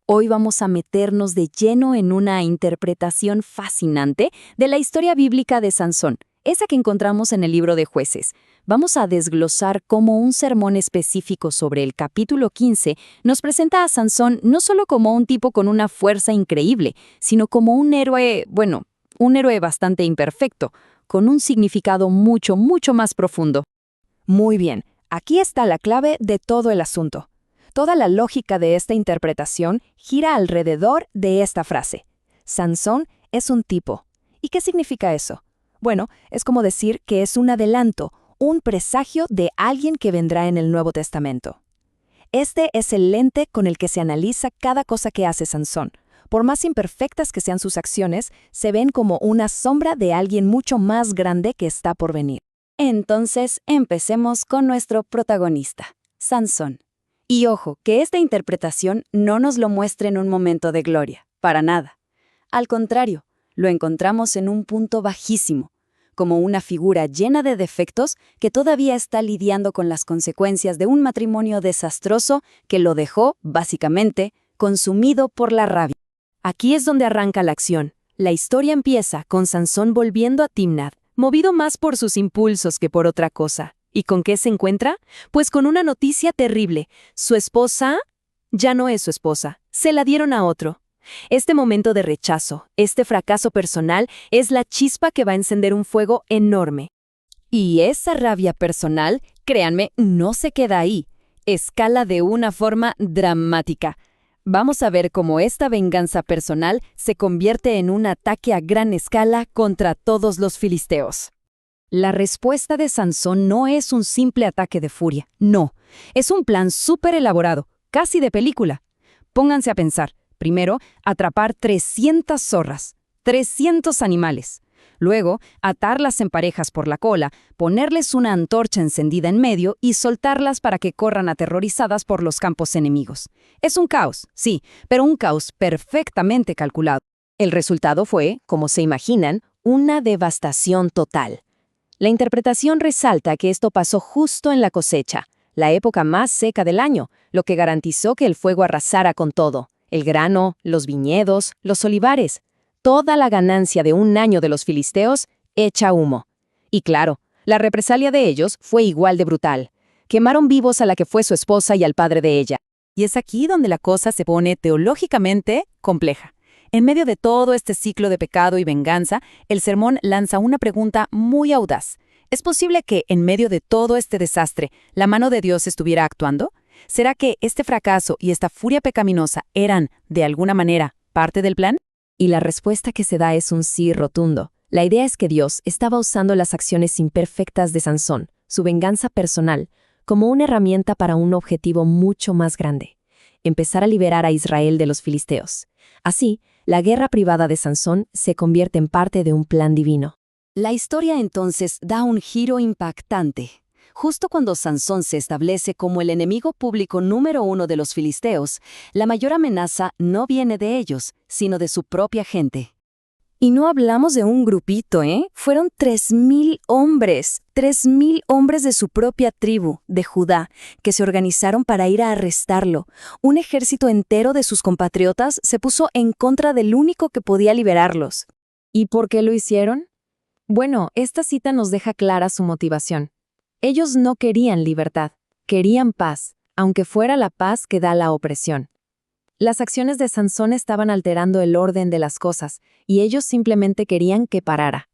Hoy vamos a meternos de lleno en una interpretación fascinante de la historia bíblica de Sansón, esa que encontramos en el libro de Jueces. Vamos a desglosar cómo un sermón específico sobre el capítulo 15 nos presenta a Sansón no solo como un tipo con una fuerza increíble, sino como un héroe, un héroe bastante imperfecto, con un significado mucho más profundo. Muy bien, aquí está la clave de todo el asunto. Toda la lógica de esta interpretación gira alrededor de esta frase. Sansón es un tipo. ¿Y qué significa eso? Bueno, es como decir que es un adelanto, un presagio de alguien que vendrá en el Nuevo Testamento. Este es el lente con el que se analiza cada cosa que hace Sansón. Por más imperfectas que sean sus acciones, se ven como una sombra de alguien mucho más grande que está por venir. Entonces, empecemos con nuestro protagonista, Sansón. Y ojo, que esta interpretación no nos lo muestre en un momento de gloria, para nada. Al contrario, lo encontramos en un punto bajísimo, como una figura llena de defectos que todavía está lidiando con las consecuencias de un matrimonio desastroso que lo dejó, básicamente, consumido por la rabia. Aquí es donde arranca la acción. La historia empieza con Sansón volviendo a Timnat, movido más por sus impulsos que por otra cosa. ¿Y con qué se encuentra? Pues con una noticia terrible. Su esposa ya no es su esposa. Se la dieron a otro. Este momento de rechazo, este fracaso personal, es la chispa que va a encender un fuego enorme. Y esa rabia personal, créanme, no se queda ahí. Escala de una forma dramática. Vamos a ver cómo esta venganza personal se convierte en un ataque a gran escala contra todos los filisteos. La respuesta de Sansón no es un simple ataque de furia, no. Es un plan súper elaborado, casi de película. Pónganse a pensar. Primero, atrapar 300 zorras, 300 animales. Luego, atarlas en parejas por la cola, ponerles una antorcha encendida en medio y soltarlas para que corran aterrorizadas por los campos enemigos. Es un caos, sí, pero un caos perfectamente calculado. El resultado fue, como se imaginan, una devastación total. La interpretación resalta que esto pasó justo en la cosecha, la época más seca del año, lo que garantizó que el fuego arrasara con todo. El grano, los viñedos, los olivares, toda la ganancia de un año de los filisteos hecha humo. Y claro, la represalia de ellos fue igual de brutal. Quemaron vivos a la que fue su esposa y al padre de ella. Y es aquí donde la cosa se pone teológicamente compleja. En medio de todo este ciclo de pecado y venganza, el sermón lanza una pregunta muy audaz. ¿Es posible que, en medio de todo este desastre, la mano de Dios estuviera actuando? ¿Será que este fracaso y esta furia pecaminosa eran, de alguna manera, parte del plan? Y la respuesta que se da es un sí rotundo. La idea es que Dios estaba usando las acciones imperfectas de Sansón, su venganza personal, como una herramienta para un objetivo mucho más grande: empezar a liberar a Israel de los filisteos. Así, la guerra privada de Sansón se convierte en parte de un plan divino. La historia entonces da un giro impactante. Justo cuando Sansón se establece como el enemigo público número 1 de los filisteos, la mayor amenaza no viene de ellos, sino de su propia gente. Y no hablamos de un grupito, ¿eh? Fueron 3,000 hombres, 3,000 hombres de su propia tribu, de Judá, que se organizaron para ir a arrestarlo. Un ejército entero de sus compatriotas se puso en contra del único que podía liberarlos. ¿Y por qué lo hicieron? Bueno, esta cita nos deja clara su motivación. Ellos no querían libertad, querían paz, aunque fuera la paz que da la opresión. Las acciones de Sansón estaban alterando el orden de las cosas, y ellos simplemente querían que parara.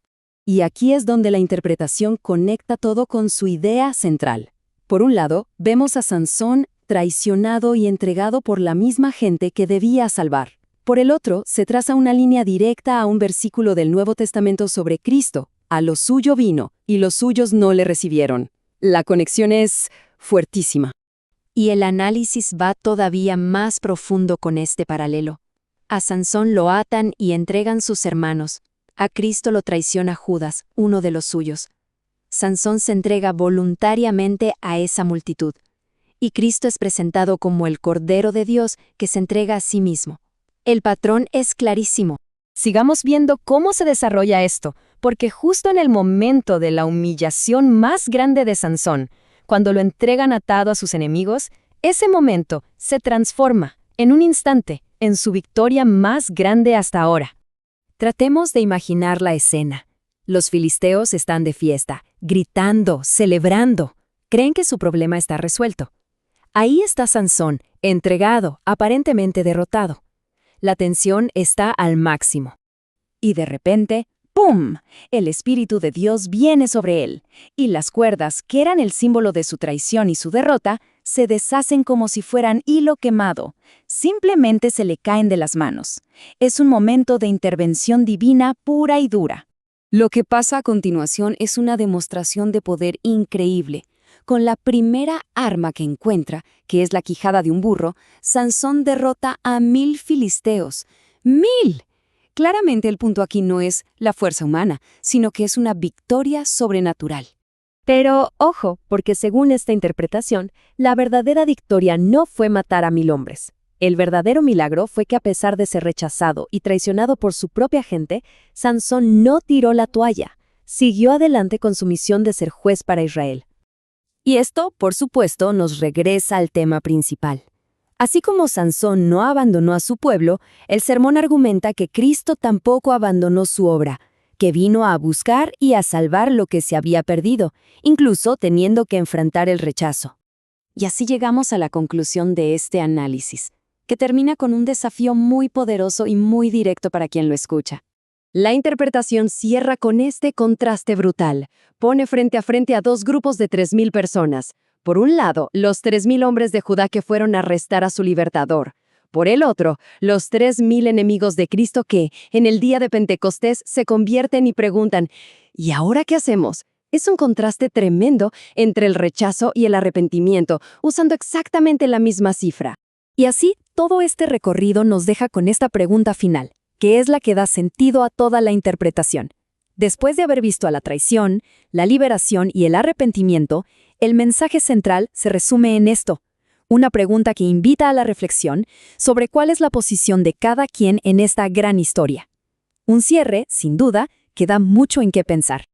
Y aquí es donde la interpretación conecta todo con su idea central. Por un lado, vemos a Sansón traicionado y entregado por la misma gente que debía salvar. Por el otro, se traza una línea directa a un versículo del Nuevo Testamento sobre Cristo: a lo suyo vino, y los suyos no le recibieron. La conexión es fuertísima. Y el análisis va todavía más profundo con este paralelo. A Sansón lo atan y entregan sus hermanos. A Cristo lo traiciona Judas, uno de los suyos. Sansón se entrega voluntariamente a esa multitud. Y Cristo es presentado como el Cordero de Dios que se entrega a sí mismo. El patrón es clarísimo. Sigamos viendo cómo se desarrolla esto, porque justo en el momento de la humillación más grande de Sansón, cuando lo entregan atado a sus enemigos, ese momento se transforma, en un instante, en su victoria más grande hasta ahora. Tratemos de imaginar la escena. Los filisteos están de fiesta, gritando, celebrando. Creen que su problema está resuelto. Ahí está Sansón, entregado, aparentemente derrotado. La tensión está al máximo. Y de repente, ¡pum!, el Espíritu de Dios viene sobre él, y las cuerdas, que eran el símbolo de su traición y su derrota, se deshacen como si fueran hilo quemado. Simplemente se le caen de las manos. Es un momento de intervención divina pura y dura. Lo que pasa a continuación es una demostración de poder increíble. Con la primera arma que encuentra, que es la quijada de un burro, Sansón derrota a 1000 filisteos. ¡1000! Claramente el punto aquí no es la fuerza humana, sino que es una victoria sobrenatural. Pero, ojo, porque según esta interpretación, la verdadera victoria no fue matar a 1000 hombres. El verdadero milagro fue que a pesar de ser rechazado y traicionado por su propia gente, Sansón no tiró la toalla. Siguió adelante con su misión de ser juez para Israel. Y esto, por supuesto, nos regresa al tema principal. Así como Sansón no abandonó a su pueblo, el sermón argumenta que Cristo tampoco abandonó su obra, que vino a buscar y a salvar lo que se había perdido, incluso teniendo que enfrentar el rechazo. Y así llegamos a la conclusión de este análisis, que termina con un desafío muy poderoso y muy directo para quien lo escucha. La interpretación cierra con este contraste brutal. Pone frente a dos grupos de 3000 personas. Por un lado, los 3000 hombres de Judá que fueron a arrestar a su libertador. Por el otro, los 3000 enemigos de Cristo que, en el día de Pentecostés, se convierten y preguntan, ¿y ahora qué hacemos? Es un contraste tremendo entre el rechazo y el arrepentimiento, usando exactamente la misma cifra. Y así, todo este recorrido nos deja con esta pregunta final, que es la que da sentido a toda la interpretación. Después de haber visto a la traición, la liberación y el arrepentimiento, el mensaje central se resume en esto: una pregunta que invita a la reflexión sobre cuál es la posición de cada quien en esta gran historia. Un cierre, sin duda, que da mucho en qué pensar.